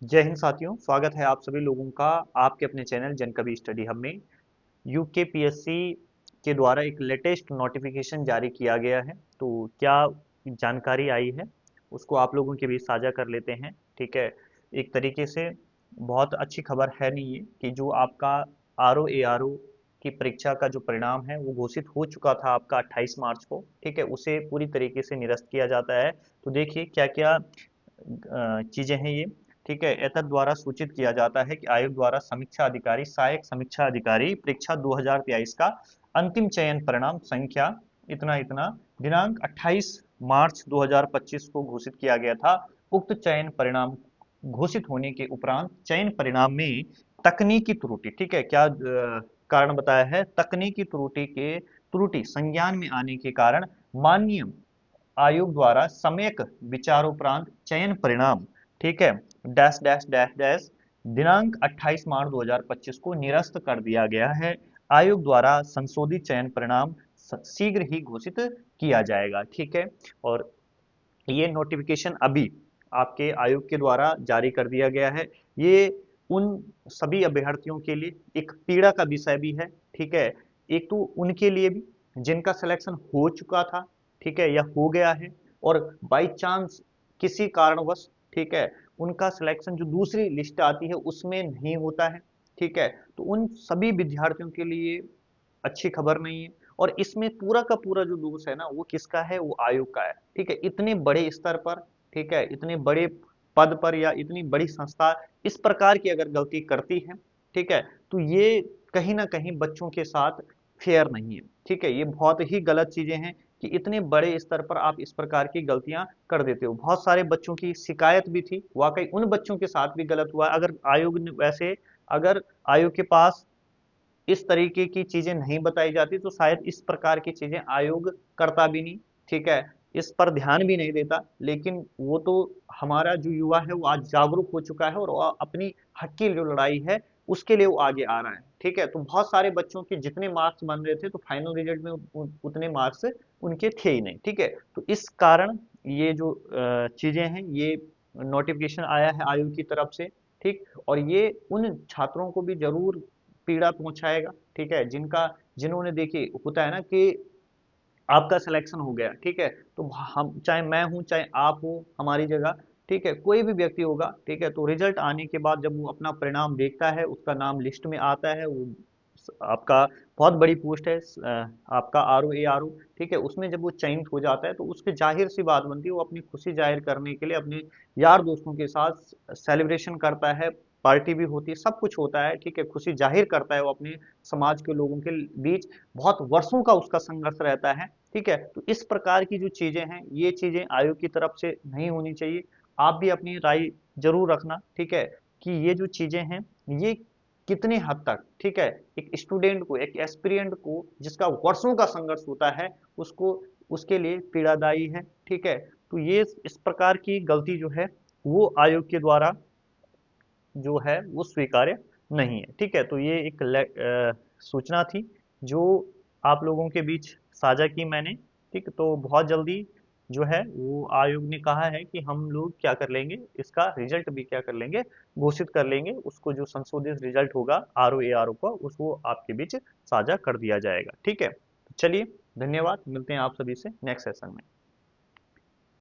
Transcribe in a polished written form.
जय हिंद साथियों, स्वागत है आप सभी लोगों का आपके अपने चैनल जनकवी स्टडी हब में। यूकेपीएससी के द्वारा एक लेटेस्ट नोटिफिकेशन जारी किया गया है। तो क्या जानकारी आई है उसको आप लोगों के बीच साझा कर लेते हैं। ठीक है, एक तरीके से बहुत अच्छी खबर है नहीं ये कि जो आपका आर ओ की परीक्षा का जो परिणाम है वो घोषित हो चुका था आपका 28 मार्च को। ठीक है, उसे पूरी तरीके से निरस्त किया जाता है। तो देखिए क्या क्या चीजें हैं ये। ठीक है, एतद द्वारा सूचित किया जाता है कि आयोग द्वारा समीक्षा अधिकारी सहायक समीक्षा अधिकारी परीक्षा 2023 का अंतिम चयन परिणाम संख्या इतना इतना दिनांक 28 मार्च 2025 को घोषित किया गया था। उक्त चयन परिणाम घोषित होने के उपरांत चयन परिणाम में तकनीकी त्रुटि, ठीक है, क्या कारण बताया है, तकनीकी त्रुटि संज्ञान में आने के कारण माननीय आयोग द्वारा सम्यक विचारोपरांत चयन परिणाम, ठीक है, डैश डैश डैश डैश दिनांक 28 मार्च 2025 को निरस्त कर दिया गया है। आयोग द्वारा संशोधित चयन परिणाम शीघ्र ही घोषित किया जाएगा। ठीक है, और ये नोटिफिकेशन अभी आपके आयोग के द्वारा जारी कर दिया गया है। ये उन सभी अभ्यर्थियों के लिए एक पीड़ा का विषय भी है। ठीक है, एक तो उनके लिए भी जिनका सिलेक्शन हो चुका था, ठीक है, या हो गया है, और बाई चांस किसी कारणवश, ठीक है, उनका सिलेक्शन जो दूसरी लिस्ट आती है उसमें नहीं होता है। ठीक है, तो उन सभी विद्यार्थियों के लिए अच्छी खबर नहीं है। और इसमें पूरा का पूरा जो दोष है ना वो किसका है, वो आयोग का है। ठीक है, इतने बड़े स्तर पर, ठीक है, इतने बड़े पद पर या इतनी बड़ी संस्था इस प्रकार की अगर गलती करती है, ठीक है, तो ये कहीं ना कहीं बच्चों के साथ फेयर नहीं है। ठीक है, ये बहुत ही गलत चीजें हैं कि इतने बड़े स्तर पर आप इस प्रकार की गलतियां कर देते हो। बहुत सारे बच्चों की शिकायत भी थी, वाकई उन बच्चों के साथ भी गलत हुआ। अगर आयोग ने वैसे, अगर आयोग के पास इस तरीके की चीजें नहीं बताई जाती तो शायद इस प्रकार की चीजें आयोग करता भी नहीं। ठीक है, इस पर ध्यान भी नहीं देता। लेकिन वो तो हमारा जो युवा है वो आज जागरूक हो चुका है और वो अपनी हक की जो लड़ाई है उसके लिए वो आगे आ रहा है। ठीक है, तो बहुत सारे बच्चों के जितने मार्क्स बन रहे थे तो फाइनल रिजल्ट में उतने मार्क्स उनके थे ही नहीं। ठीक है, तो इस कारण ये जो चीजें हैं, ये नोटिफिकेशन आया है आयोग की तरफ से। ठीक, और ये उन छात्रों को भी जरूर पीड़ा पहुंचाएगा। ठीक है, जिन्होंने, देखिए होता है ना कि आपका सिलेक्शन हो गया, ठीक है, तो हम चाहे मैं हूं चाहे आप हो हमारी जगह, ठीक है, कोई भी व्यक्ति होगा, ठीक है, तो रिजल्ट आने के बाद जब वो अपना परिणाम देखता है, उसका नाम लिस्ट में आता है, वो आपका बहुत बड़ी पोस्ट है, आपका आर ओ, ठीक है, उसमें जब वो चयनित हो जाता है तो उसके जाहिर सी बात बनती है वो अपनी खुशी जाहिर करने के लिए अपने यार दोस्तों के साथ सेलिब्रेशन करता है, पार्टी भी होती है, सब कुछ होता है। ठीक है, खुशी जाहिर करता है वो अपने समाज के लोगों के बीच, बहुत वर्षों का उसका संघर्ष रहता है। ठीक है, तो इस प्रकार की जो चीजें हैं ये चीजें आयोग की तरफ से नहीं होनी चाहिए। आप भी अपनी राय जरूर रखना, ठीक है, कि ये जो चीजें हैं ये कितने हद तक, ठीक है, एक स्टूडेंट को, एक एस्पिरेंट को जिसका वर्षों का संघर्ष होता है उसको, उसके लिए पीड़ादायी है। ठीक है, तो ये इस प्रकार की गलती जो है वो आयोग के द्वारा जो है वो स्वीकार्य नहीं है। ठीक है, तो ये एक सूचना थी जो आप लोगों के बीच साझा की मैंने। ठीक, तो बहुत जल्दी जो है वो आयोग ने कहा है कि हम लोग क्या कर लेंगे, इसका रिजल्ट भी क्या कर लेंगे, घोषित कर लेंगे। उसको जो संशोधित रिजल्ट होगा आर ओ का उसको आपके बीच साझा कर दिया जाएगा। ठीक है, तो चलिए, धन्यवाद, मिलते हैं आप सभी से नेक्स्ट सेशन में।